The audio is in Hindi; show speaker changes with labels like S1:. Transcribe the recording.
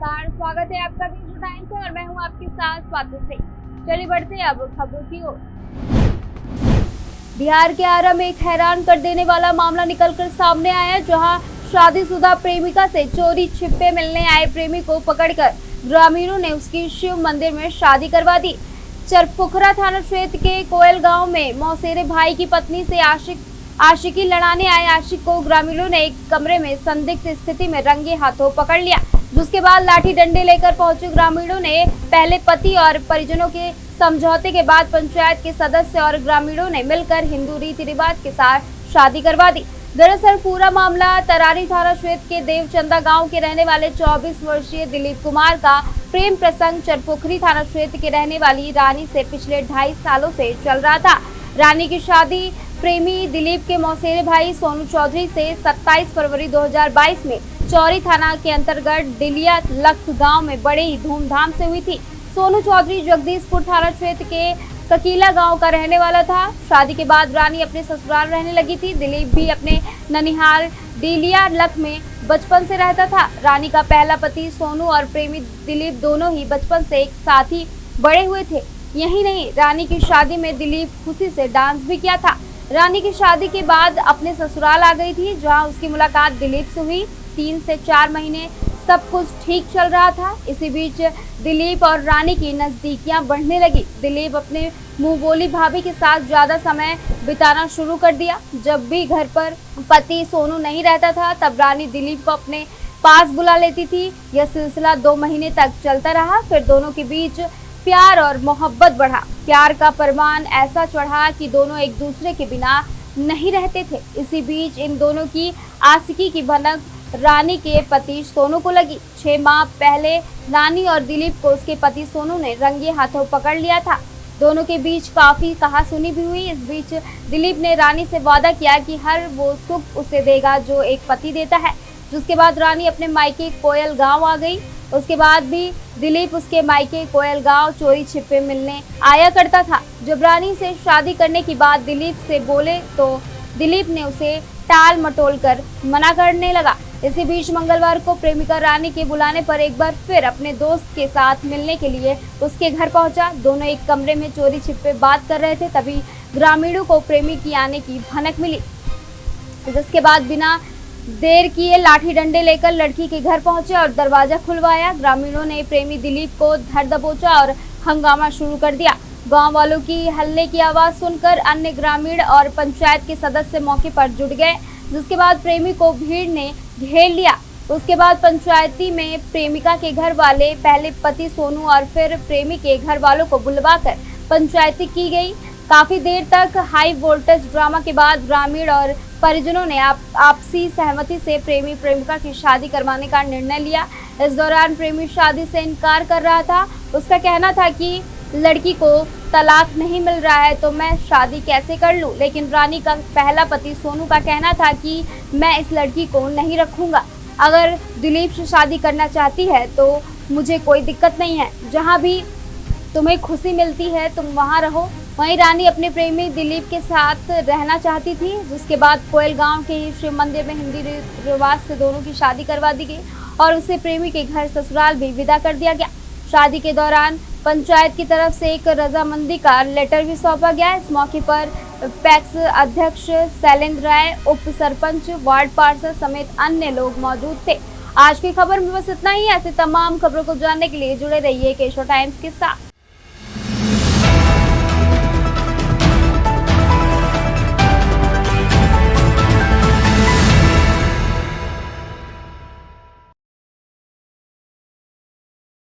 S1: नमस्कार, स्वागत है आपका केशो टाइम्स में और मैं हूं आपके साथ स्वाति सिंह। चलिए बढ़ते हैं अब खबरों की ओर। बिहार के आरा में एक हैरान कर देने वाला मामला निकलकर सामने आया, जहां शादीशुदा प्रेमिका से चोरी छिपे मिलने आए प्रेमी को पकड़कर ग्रामीणों ने उसकी शिव मंदिर में शादी करवा दी। चरपोखरा थाना क्षेत्र के कोयल गांव में मौसेरे भाई की पत्नी से आशिकी लड़ाने आए आशिक को ग्रामीणों ने एक कमरे में संदिग्ध स्थिति में रंगे हाथों पकड़ लिया, जिसके बाद लाठी डंडे लेकर पहुंचे ग्रामीणों ने पहले पति और परिजनों के समझौते के बाद पंचायत के सदस्य और ग्रामीणों ने मिलकर हिंदू रीति रिवाज के साथ शादी करवा दी। दरअसल पूरा मामला तरारी थाना क्षेत्र के देवचंदा गांव के रहने वाले 24 वर्षीय दिलीप कुमार का प्रेम प्रसंग चरपोखरी थाना क्षेत्र के रहने वाली रानी से पिछले 2.5 सालों से चल रहा था। रानी की शादी प्रेमी दिलीप के मौसेरे भाई सोनू चौधरी से 27 फरवरी 2022 में चौरी थाना के अंतर्गत डिलिया लख गांव में बड़े ही धूमधाम से हुई थी। सोनू चौधरी जगदीशपुर थाना क्षेत्र के ककीला गांव का रहने वाला था। शादी के बाद रानी अपने ससुराल रहने लगी थी। दिलीप भी अपने ननिहाल डिलिया लख में बचपन से रहता था। रानी का पहला पति सोनू और प्रेमी दिलीप दोनों ही बचपन से एक साथ ही बड़े हुए थे। यही नहीं, रानी की शादी में दिलीप खुशी से डांस भी किया था। रानी की शादी के बाद अपने ससुराल आ गई थी, जहां उसकी मुलाकात दिलीप से हुई। 3 से 4 महीने सब कुछ ठीक चल रहा था। इसी बीच दिलीप और रानी की नजदीकियां बढ़ने लगी। दिलीप अपने मुंह बोली भाभी के साथ ज्यादा समय बिताना शुरू कर दिया। जब भी घर पर पति सोनू नहीं रहता था, तब रानी दिलीप को अपने पास बुला लेती थी। यह सिलसिला 2 महीने तक चलता रहा। फिर दोनों के बीच प्यार और मोहब्बत बढ़ा। प्यार का परवान ऐसा चढ़ा कि दोनों एक दूसरे के बिना नहीं रहते थे। इसी बीच इन दोनों की आशिकी की भनक रानी के पति सोनू को लगी। 6 माह पहले रानी और दिलीप को उसके पति सोनू ने रंगे हाथों पकड़ लिया था। दोनों के बीच काफी कहासुनी भी हुई। इस बीच दिलीप ने रानी से वादा किया कि हर वो सुख उसे देगा जो एक पति देता है। जिसके बाद रानी अपने मायके कोयल गांव आ गई। उसके बाद भी दिलीप उसके मायके कोयल गांव चोरी छिपे मिलने आया करता था। जब रानी से शादी करने की बात दिलीप से बोले तो दिलीप ने उसे टाल मटोल कर मना करने लगा। इसी बीच मंगलवार को प्रेमिका रानी के बुलाने पर एक बार फिर अपने दोस्त के साथ मिलने के लिए उसके घर पहुंचा। दोनों एक कमरे में चोरी छिपे बात कर रहे थे, तभी ग्रामीणों को प्रेमी की आने की भनक मिली, जिसके बाद बिना देर किए लाठी डंडे लेकर लड़की के घर पहुंचे और दरवाजा खुलवाया। ग्रामीणों ने प्रेमी दिलीप को धर दबोचा और हंगामा शुरू कर दिया। गांव वालों की हल्ले की आवाज सुनकर अन्य ग्रामीण और पंचायत के सदस्य मौके पर जुट गए, जिसके बाद प्रेमी को भीड़ ने घेर लिया। उसके बाद पंचायती में प्रेमिका के घर वाले, पहले पति सोनू और फिर प्रेमी के घर वालों को बुलवाकर पंचायती की गई। काफी देर तक हाई वोल्टेज ड्रामा के बाद ग्रामीण और परिजनों ने आपसी सहमति से प्रेमी प्रेमिका की शादी करवाने का निर्णय लिया। इस दौरान प्रेमी शादी से इनकार कर रहा था। उसका कहना था कि लड़की को तलाक नहीं मिल रहा है तो मैं शादी कैसे कर लूं। लेकिन रानी का पहला पति सोनू का कहना था कि मैं इस लड़की को नहीं रखूंगा। अगर दिलीप से शादी करना चाहती है तो मुझे कोई दिक्कत नहीं है। जहां भी तुम्हें खुशी मिलती है तुम वहां रहो। वहीं रानी अपने प्रेमी दिलीप के साथ रहना चाहती थी। जिसके बाद कोयल गांव के ही शिव मंदिर में हिंदी रिवाज से दोनों की शादी करवा दी गई और उसे प्रेमी के घर ससुराल भी विदा कर दिया गया। शादी के दौरान पंचायत की तरफ से एक रजामंदी का लेटर भी सौंपा गया। इस मौके पर पैक्स अध्यक्ष शैलेंद्र राय, उप सरपंच, वार्ड पार्षद समेत अन्य लोग मौजूद थे। आज की खबर में बस इतना ही। ऐसे तमाम खबरों को जानने के लिए जुड़े रहिए केशो टाइम्स के साथ।